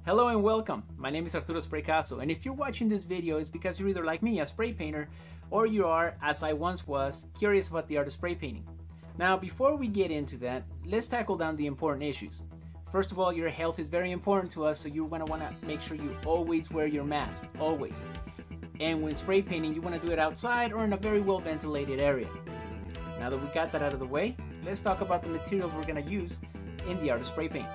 Hello and welcome. My name is Arturo Spraycasso, and if you're watching this video, it's because you're either like me, a spray painter, or you are, as I once was, curious about the art of spray painting. Now, before we get into that, let's tackle down the important issues. First of all, your health is very important to us, so you're going to want to make sure you always wear your mask, always. And when spray painting, you want to do it outside or in a very well ventilated area. Now that we got that out of the way, let's talk about the materials we're going to use in the art of spray paint.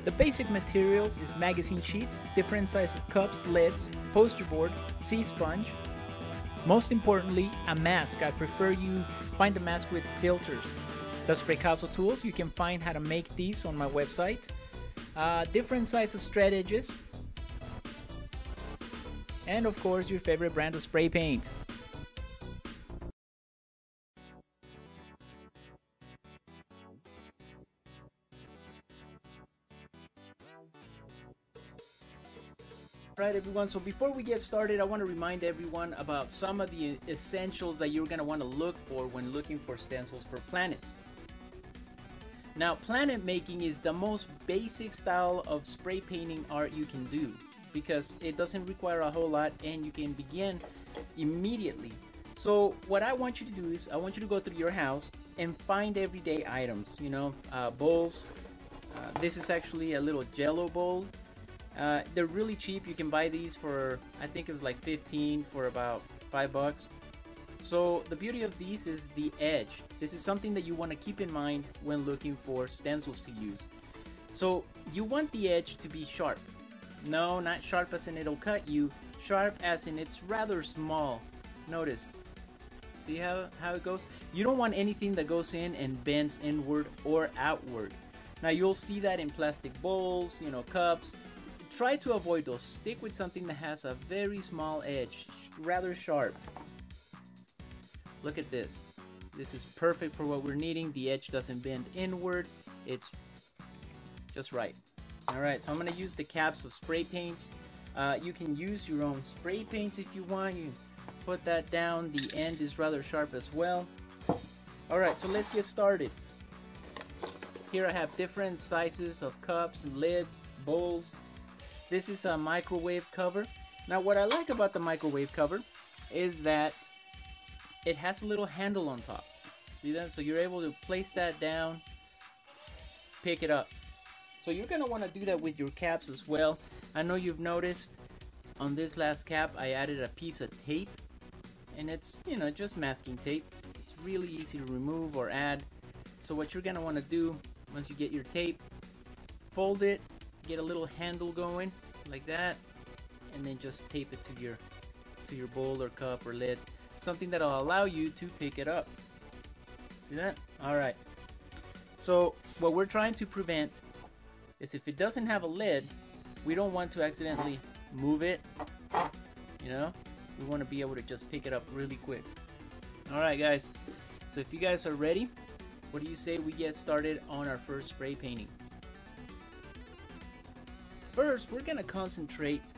The basic materials is magazine sheets, different sizes of cups, lids, Posterboard, sea sponge. Most importantly, a mask. I prefer you find a mask with filters. The Spraycasso tools, you can find how to make these on my website. Different sizes of straight edges. And of course, your favorite brand of spray paint. Alright everyone, so before we get started, I want to remind everyone about some of the essentials that you're going to want to look for when looking for stencils for planets. Now, planet making is the most basic style of spray painting art you can do because it doesn't require a whole lot and you can begin immediately. So what I want you to do is I want you to go through your house and find everyday items, bowls. This is actually a little jello bowl. They're really cheap. You can buy these for, I think it was like 15 for about $5. So the beauty of these is the edge. This is something that you want to keep in mind when looking for stencils to use. So you want the edge to be sharp. No, not sharp as in it'll cut you. Sharp as in it's rather small. Notice. See how it goes? You don't want anything that goes in and bends inward or outward. Now you'll see that in plastic bowls, cups. Try to avoid those. Stick with something that has a very small edge, rather sharp. Look at this. This is perfect for what we're needing. The edge doesn't bend inward. It's just right. Alright, so I'm going to use the caps of spray paints. You can use your own spray paints if you want. You put that down. The end is rather sharp as well. Alright, so let's get started. Here I have different sizes of cups, lids, bowls. This is a microwave cover. Now what I like about the microwave cover is that it has a little handle on top. See that? So you're able to place that down, pick it up. So you're going to want to do that with your caps as well. I know you've noticed on this last cap I added a piece of tape. And it's, just masking tape. It's really easy to remove or add. So what you're going to want to do once you get your tape, fold it, get a little handle going like that, and then just tape it to your bowl or cup or lid, something that'll allow you to pick it up. See that? All right, so what we're trying to prevent is if it doesn't have a lid, we don't want to accidentally move it. We want to be able to just pick it up really quick. All right guys, so if you guys are ready, what do you say we get started on our first spray painting? First, we're going to concentrate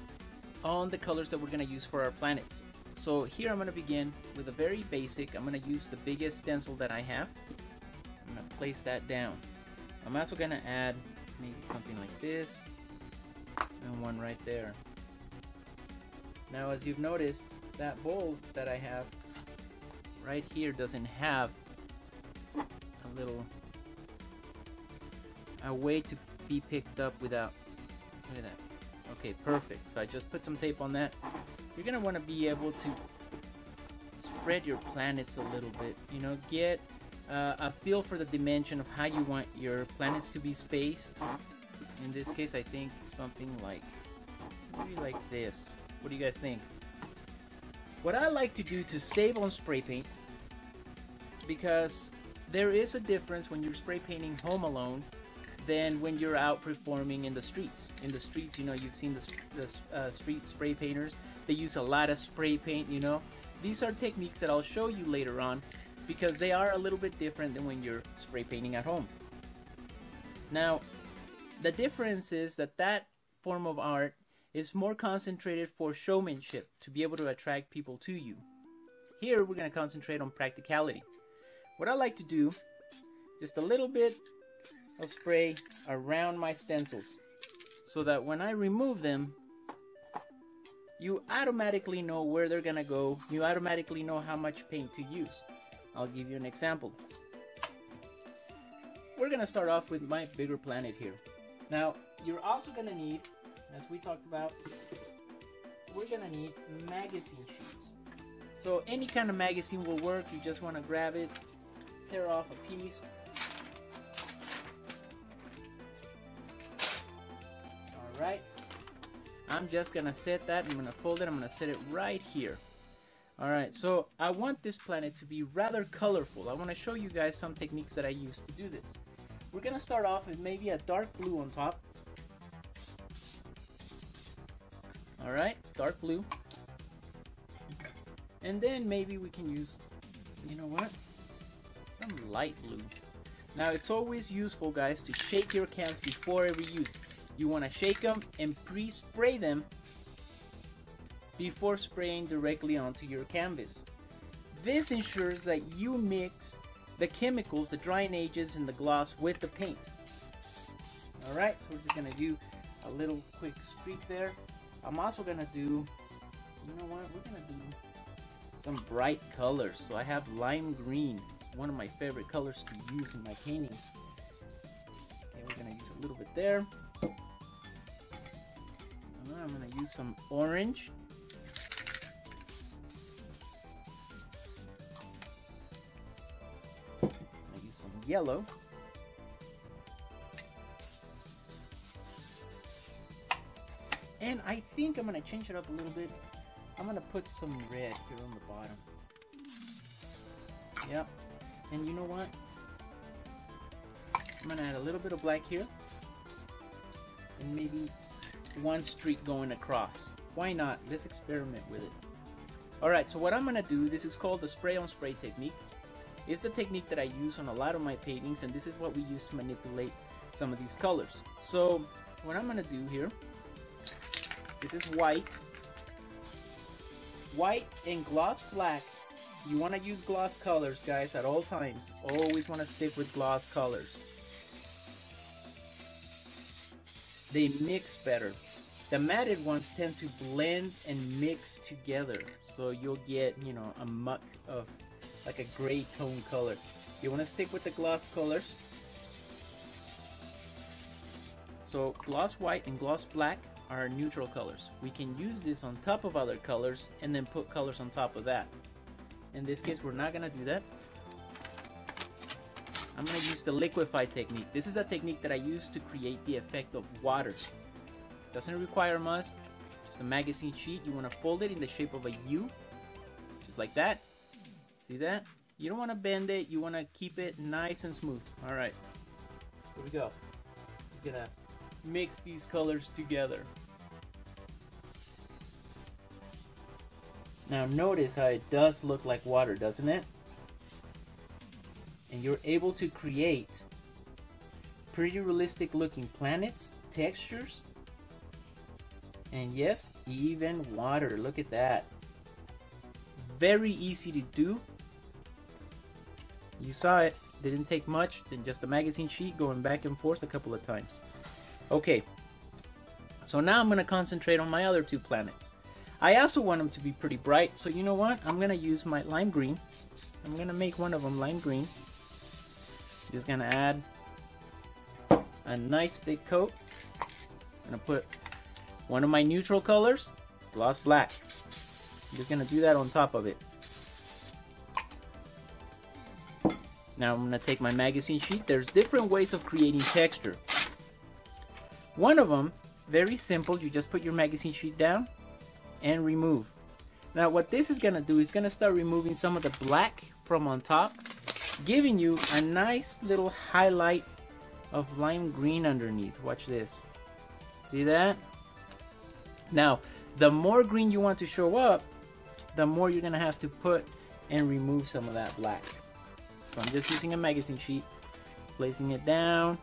on the colors that we're going to use for our planets. So here I'm going to begin with a very basic. I'm going to use the biggest stencil that I have. I'm going to place that down. I'm also going to add maybe something like this and one right there. Now as you've noticed, that bowl that I have right here doesn't have a way to be picked up without. Look at that. Okay, perfect. So I just put some tape on that. You're going to want to be able to spread your planets a little bit. Get a feel for the dimension of how you want your planets to be spaced. In this case, I think something like, maybe like this. What do you guys think? What I like to do to save on spray paint, because there is a difference when you're spray painting home alone than when you're out performing in the streets. In the streets, you've seen the street spray painters. They use a lot of spray paint, These are techniques that I'll show you later on because they are a little bit different than when you're spray painting at home. Now, the difference is that form of art is more concentrated for showmanship, to be able to attract people to you. Here, we're going to concentrate on practicality. What I like to do just a little bit of spray around my stencils so that when I remove them, you automatically know where they're gonna go. You automatically know how much paint to use. I'll give you an example. We're gonna start off with my bigger planet here. Now, you're also gonna need, as we talked about, we're gonna need magazine sheets. So any kind of magazine will work. You just wanna grab it, tear off a piece. All right. I'm just gonna set that, I'm gonna fold it, I'm gonna set it right here. Alright, so I want this planet to be rather colorful. I want to show you guys some techniques that I use to do this. We're gonna start off with maybe a dark blue on top. Alright, dark blue. And then maybe we can use, you know what? Some light blue. Now it's always useful, guys, to shake your cans before every use. You want to shake them and pre-spray them before spraying directly onto your canvas. This ensures that you mix the chemicals, the drying agents, and the gloss with the paint. Alright, so we're just going to do a little quick streak there. I'm also going to do, you know what, we're going to do some bright colors. So I have lime green. It's one of my favorite colors to use in my paintings. Okay, we're going to use a little bit there. I'm going to use some orange. I'm going to use some yellow. And I think I'm going to change it up a little bit. I'm going to put some red here on the bottom. Yep. And you know what? I'm going to add a little bit of black here. And maybe one streak going across. Why not? Let's experiment with it. Alright, so what I'm going to do, this is called the spray on spray technique. It's the technique that I use on a lot of my paintings, and this is what we use to manipulate some of these colors. So what I'm going to do here, this is white and gloss black. You want to use gloss colors, guys, at all times. Always want to stick with gloss colors. They mix better. The matted ones tend to blend and mix together, so you'll get, you know, a muck of like a gray tone color. You want to stick with the gloss colors. So gloss white and gloss black are neutral colors. We can use this on top of other colors and then put colors on top of that. In this case, we're not going to do that. I'm going to use the Liquify technique. This is a technique that I use to create the effect of water. Doesn't require much, just a magazine sheet. You want to fold it in the shape of a U, just like that. See that? You don't want to bend it, you want to keep it nice and smooth. Alright, here we go. Just gonna mix these colors together. Now notice how it does look like water, doesn't it? And you're able to create pretty realistic looking planets, textures, and yes, even water. Look at that. Very easy to do. You saw it. Didn't take much than just a magazine sheet going back and forth a couple of times. Okay, so now I'm going to concentrate on my other two planets. I also want them to be pretty bright, so you know what? I'm going to use my lime green. I'm going to make one of them lime green. Just going to add a nice thick coat. I'm going to put one of my neutral colors, gloss black. I'm just going to do that on top of it. Now I'm going to take my magazine sheet. There's different ways of creating texture. One of them, very simple. You just put your magazine sheet down and remove. Now what this is going to do is going to start removing some of the black from on top, giving you a nice little highlight of lime green underneath. Watch this. See that? Now, the more green you want to show up, the more you're going to have to put and remove some of that black. So I'm just using a magazine sheet, placing it down.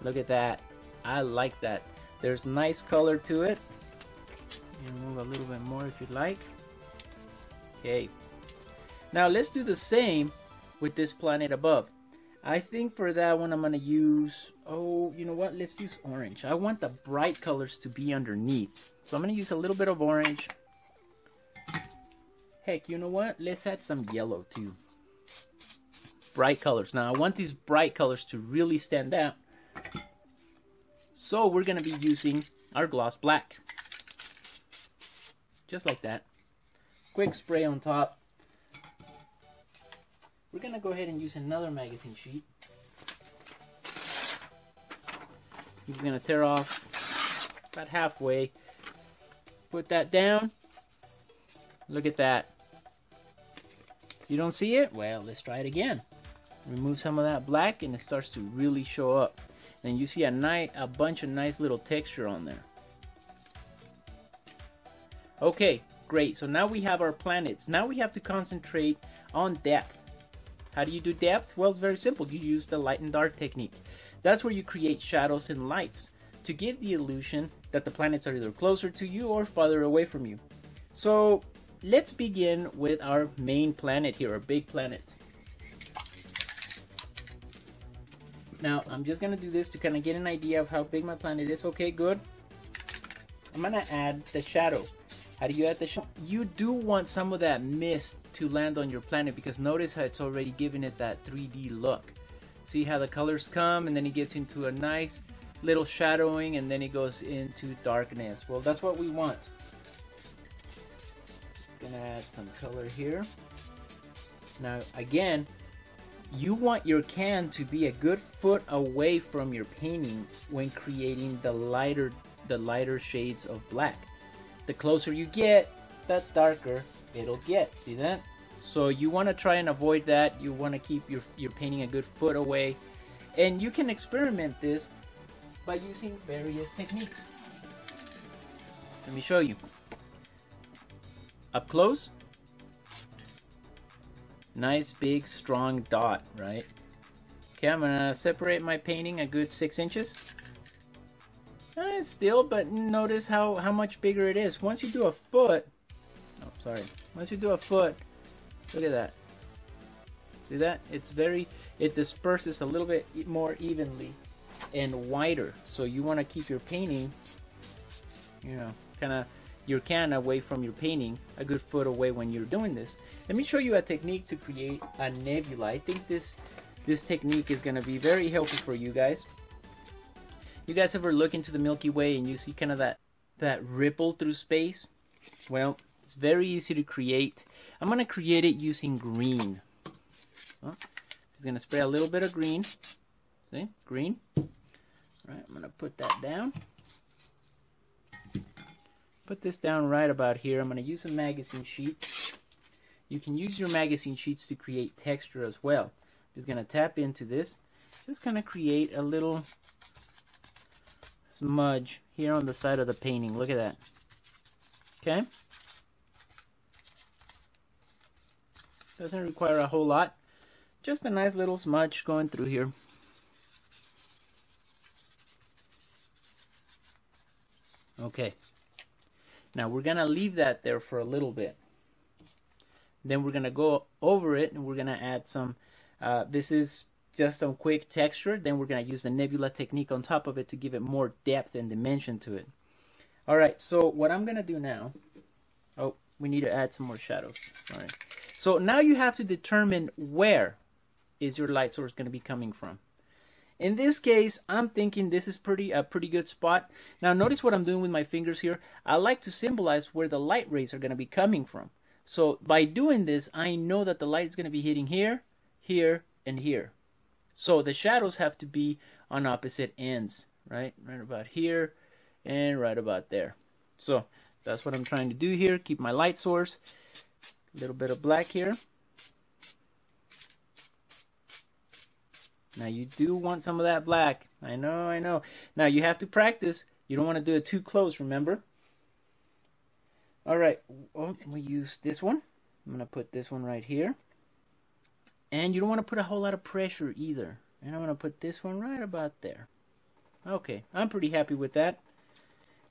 Look at that. I like that. There's nice color to it. Remove a little bit more if you'd like. Okay. Now let's do the same with this planet above. I think for that one I'm going to use, oh, you know what? Let's use orange. I want the bright colors to be underneath. So I'm going to use a little bit of orange. Heck, you know what? Let's add some yellow too. Bright colors. Now I want these bright colors to really stand out. So we're going to be using our gloss black. Just like that. Quick spray on top. We're going to go ahead and use another magazine sheet. I'm just going to tear off about halfway. Put that down. Look at that. You don't see it? Well, let's try it again. Remove some of that black and it starts to really show up. And you see a bunch of nice little texture on there. Okay, great. So now we have our planets. Now we have to concentrate on depth. How do you do depth? Well, it's very simple. You use the light and dark technique. That's where you create shadows and lights to give the illusion that the planets are either closer to you or farther away from you. So let's begin with our main planet here, our big planet. Now, I'm just going to do this to kind of get an idea of how big my planet is. Okay, good. I'm going to add the shadow. How do you add the shadow? You do want some of that mist to land on your planet because notice how it's already giving it that 3D look. See how the colors come and then it gets into a nice little shadowing and then it goes into darkness. Well, that's what we want. Just going to add some color here. Now, again, you want your can to be a good foot away from your painting when creating the lighter shades of black. The closer you get, the darker it'll get. See that? So you want to try and avoid that. You want to keep your painting a good foot away. And you can experiment this by using various techniques. Let me show you. Up close. Nice big strong dot, right? Okay, I'm gonna separate my painting a good 6 inches. Still, but notice how much bigger it is. Once you do a foot, oh sorry, once you do a foot, look at that. See that? It disperses a little bit more evenly and wider. So you want to keep your painting, you know, kind of your can away from your painting, a good foot away when you're doing this. Let me show you a technique to create a nebula. I think this technique is going to be very helpful for you guys. You guys ever look into the Milky Way and you see kind of that ripple through space? Well, it's very easy to create. I'm going to create it using green. So, I'm just going to spray a little bit of green. See? Green. All right, I'm going to put that down. Put this down right about here. I'm going to use a magazine sheet. You can use your magazine sheets to create texture as well. I'm just going to tap into this. Just kind of create a little smudge here on the side of the painting. Look at that. Okay. Doesn't require a whole lot. Just a nice little smudge going through here. Okay. Now we're going to leave that there for a little bit. Then we're going to go over it and we're going to add some, this is just some quick texture. Then we're going to use the nebula technique on top of it to give it more depth and dimension to it. Alright, so what I'm going to do now, oh, we need to add some more shadows. Sorry. So now you have to determine where is your light source going to be coming from. In this case, I'm thinking this is a pretty good spot. Now notice what I'm doing with my fingers here. I like to symbolize where the light rays are going to be coming from. So by doing this, I know that the light is going to be hitting here, here, and here. So the shadows have to be on opposite ends, right? Right about here and right about there. So that's what I'm trying to do here. Keep my light source. A little bit of black here. Now you do want some of that black. I know, I know. Now you have to practice. You don't want to do it too close, remember? Alright, well, we use this one. I'm going to put this one right here. And you don't want to put a whole lot of pressure either. And I'm going to put this one right about there. Okay, I'm pretty happy with that.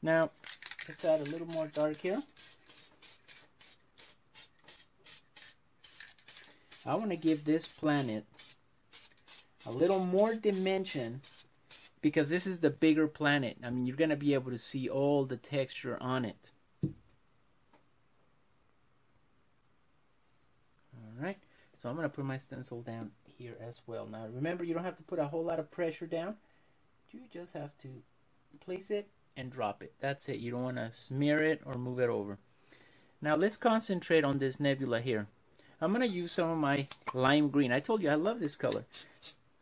Now, let's add a little more dark here. I want to give this planet a little more dimension, because this is the bigger planet. I mean, you're going to be able to see all the texture on it. Alright, so I'm going to put my stencil down here as well. Now remember, you don't have to put a whole lot of pressure down. You just have to place it and drop it. That's it. You don't want to smear it or move it over. Now let's concentrate on this nebula here. I'm going to use some of my lime green. I told you I love this color.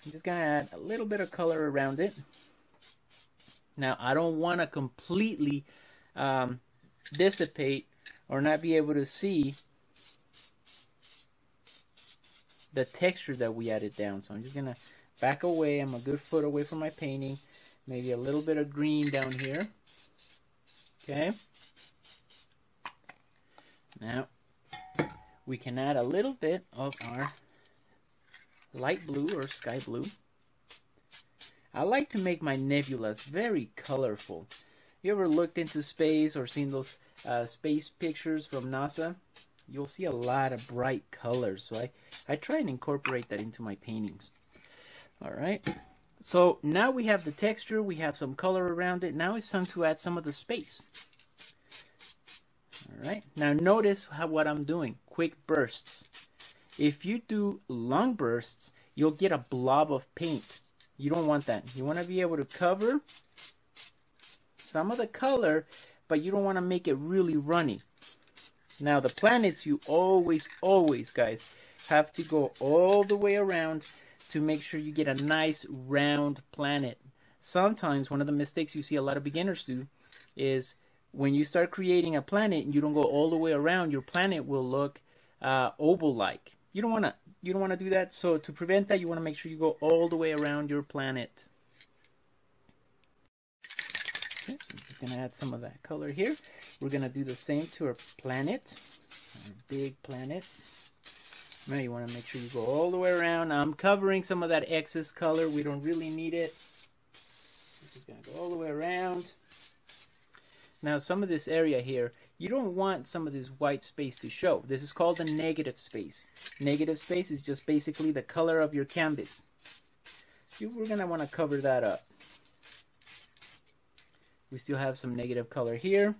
I'm just going to add a little bit of color around it. Now I don't want to completely dissipate or not be able to see the texture that we added down. So I'm just going to back away. I'm a good foot away from my painting. Maybe a little bit of green down here. Okay. Now we can add a little bit of our light blue or sky blue. I like to make my nebulas very colorful. You ever looked into space or seen those space pictures from NASA? You'll see a lot of bright colors. So I try and incorporate that into my paintings. Alright. So now we have the texture, we have some color around it. Now it's time to add some of the space. Alright, now notice what I'm doing. Quick bursts. If you do long bursts, you'll get a blob of paint. You don't want that. You want to be able to cover some of the color, but you don't want to make it really runny. Now the planets, you always, guys, have to go all the way around to make sure you get a nice round planet. Sometimes one of the mistakes you see a lot of beginners do is when you start creating a planet and you don't go all the way around, your planet will look oval-like. You don't want to do that. So to prevent that, you want to make sure you go all the way around your planet. Okay, so I'm just going to add some of that color here. We're going to do the same to our planet, our big planet. Now you want to make sure you go all the way around. I'm covering some of that excess color. We don't really need it. We're just going to go all the way around. Now some of this area here, you don't want some of this white space to show. This is called the negative space. Negative space is just basically the color of your canvas. So we're going to want to cover that up. We still have some negative color here.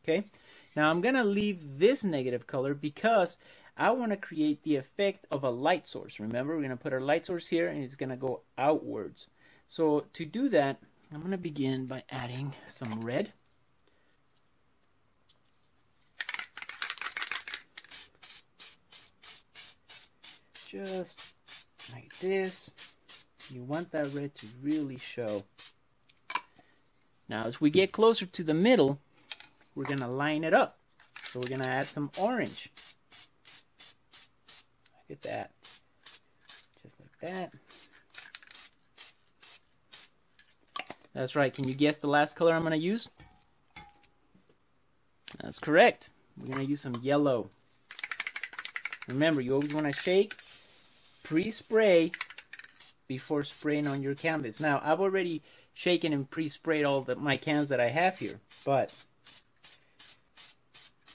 Okay. Now I'm going to leave this negative color because I want to create the effect of a light source. Remember, we're going to put our light source here and it's going to go outwards. So to do that, I'm going to begin by adding some red. Just like this. You want that red to really show. Now as we get closer to the middle, we're going to line it up. So we're going to add some orange. Look at that. Just like that. That's right. Can you guess the last color I'm going to use? That's correct. We're going to use some yellow. Remember, you always want to shake, pre-spray before spraying on your canvas. Now, I've already shaken and pre-sprayed all my cans that I have here, but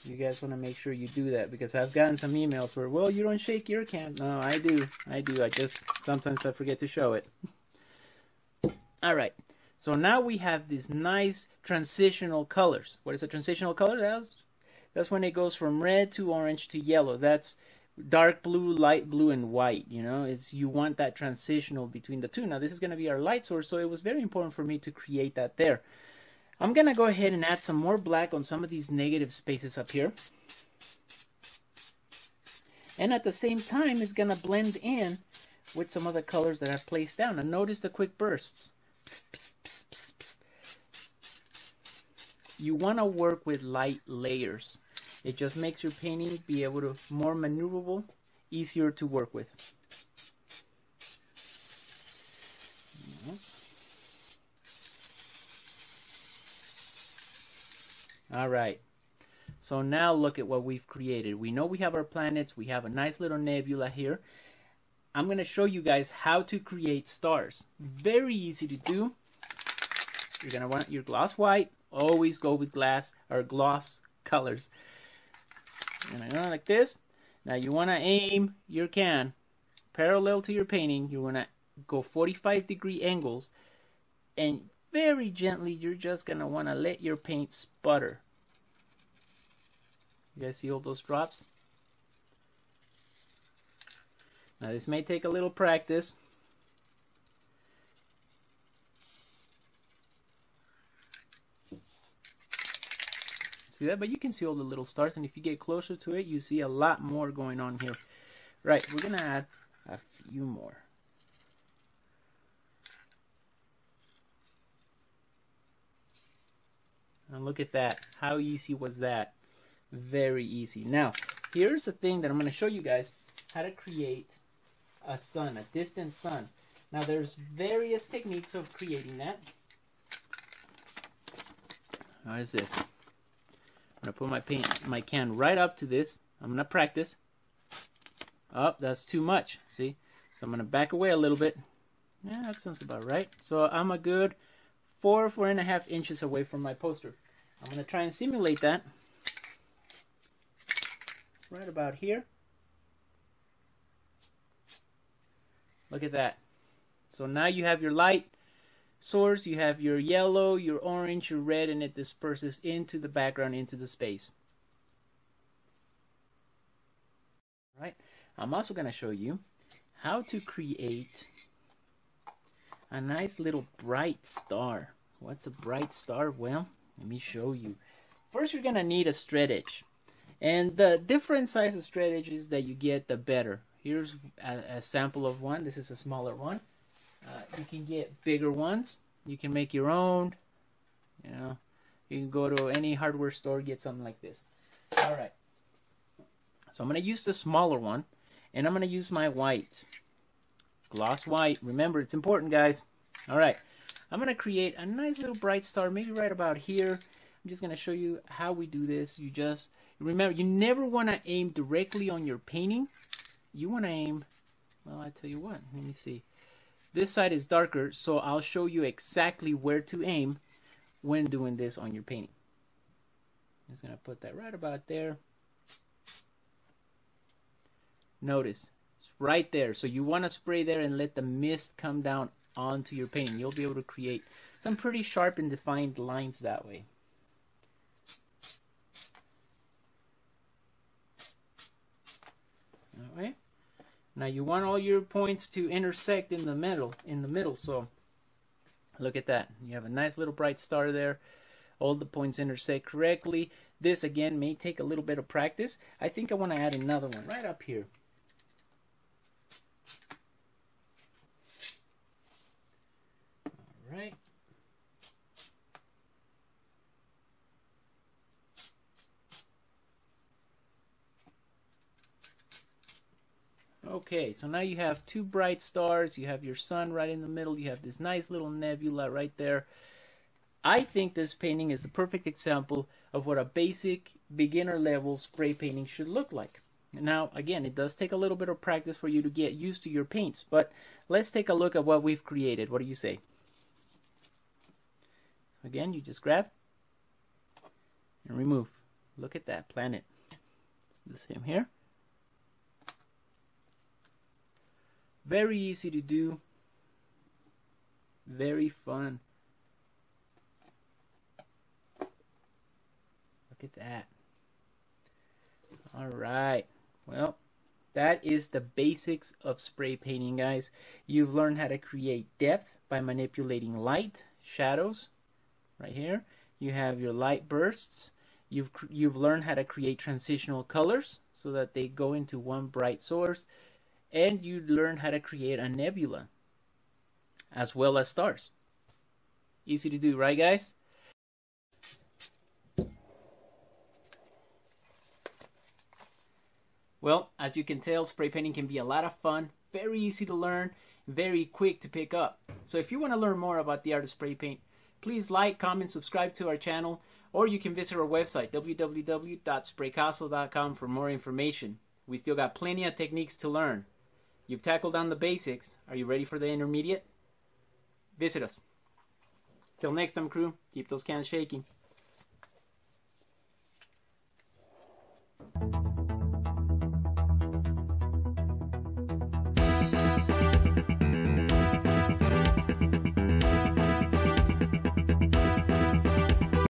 you guys want to make sure you do that because I've gotten some emails where, well, you don't shake your can. No, I do. I just sometimes I forget to show it. All right. So now we have these nice transitional colors. What is a transitional color? That's when it goes from red to orange to yellow. That's dark blue, light blue, and white. You know, you want that transitional between the two. Now this is going to be our light source, so it was very important for me to create that there. I'm going to go ahead and add some more black on some of these negative spaces up here. And at the same time, it's going to blend in with some of the colors that I've placed down. And notice the quick bursts. Psst, psst, psst, psst, psst. You want to work with light layers. It just makes your painting be able to more maneuverable, easier to work with. All right. So now look at what we've created. We know we have our planets. We have a nice little nebula here. I'm going to show you guys how to create stars. Very easy to do. You're going to want your gloss white. Always go with gloss colors. And I go like this. Now you want to aim your can parallel to your painting. You want to go 45-degree angles, and very gently you're just going to want to let your paint sputter. You guys see all those drops? Now this may take a little practice. See that? But you can see all the little stars, and if you get closer to it, you see a lot more going on here. Right, we're gonna add a few more. And look at that. How easy was that? Very easy. Now, here's the thing that I'm gonna show you guys how to create a sun, a distant sun. Now there's various techniques of creating that. How is this? I'm gonna put my can right up to this. I'm gonna practice. Oh, that's too much. See? So I'm gonna back away a little bit. Yeah, that sounds about right. So I'm a good 4.5 inches away from my poster. I'm gonna try and simulate that. Right about here. Look at that. So now you have your light source, you have your yellow, your orange, your red, and it disperses into the background, into the space. All right. I'm also going to show you how to create a nice little bright star. What's a bright star? Well, let me show you. First, you're going to need a straight edge. And the different size of straight edges that you get, the better. Here's a sample of one. This is a smaller one. You can get bigger ones. You can make your own. You know, you can go to any hardware store, get something like this. All right. So I'm going to use the smaller one, and I'm going to use my white, gloss white. Remember, it's important, guys. All right. I'm going to create a nice little bright star, maybe right about here. I'm just going to show you how we do this. You just remember, you never want to aim directly on your painting. You want to aim, well, I tell you what, let me see. This side is darker, so I'll show you exactly where to aim when doing this on your painting. I'm just going to put that right about there. Notice, it's right there. So you want to spray there and let the mist come down onto your painting. You'll be able to create some pretty sharp and defined lines that way. All right. Now you want all your points to intersect in the middle. So look at that. You have a nice little bright star there. All the points intersect correctly. This again may take a little bit of practice. I think I want to add another one right up here. All right. Okay, so now you have two bright stars, you have your sun right in the middle, you have this nice little nebula right there. I think this painting is the perfect example of what a basic beginner level spray painting should look like. Now, again, it does take a little bit of practice for you to get used to your paints, but let's take a look at what we've created. What do you say? Again, you just grab and remove. Look at that planet. It's the same here. Very easy to do. Very fun. Look at that. All right. Well, that is the basics of spray painting, guys. You've learned how to create depth by manipulating light, shadows, right here. You have your light bursts. You've learned how to create transitional colors so that they go into one bright source. And you learn how to create a nebula as well as stars. Easy to do, right, guys? Well, as you can tell, spray painting can be a lot of fun, very easy to learn, very quick to pick up. So if you want to learn more about the art of spray paint, please like, comment, subscribe to our channel, or you can visit our website, www.spraycasso.com, for more information. We still got plenty of techniques to learn. You've tackled down the basics. Are you ready for the intermediate? Visit us. Till next time, crew, keep those cans shaking.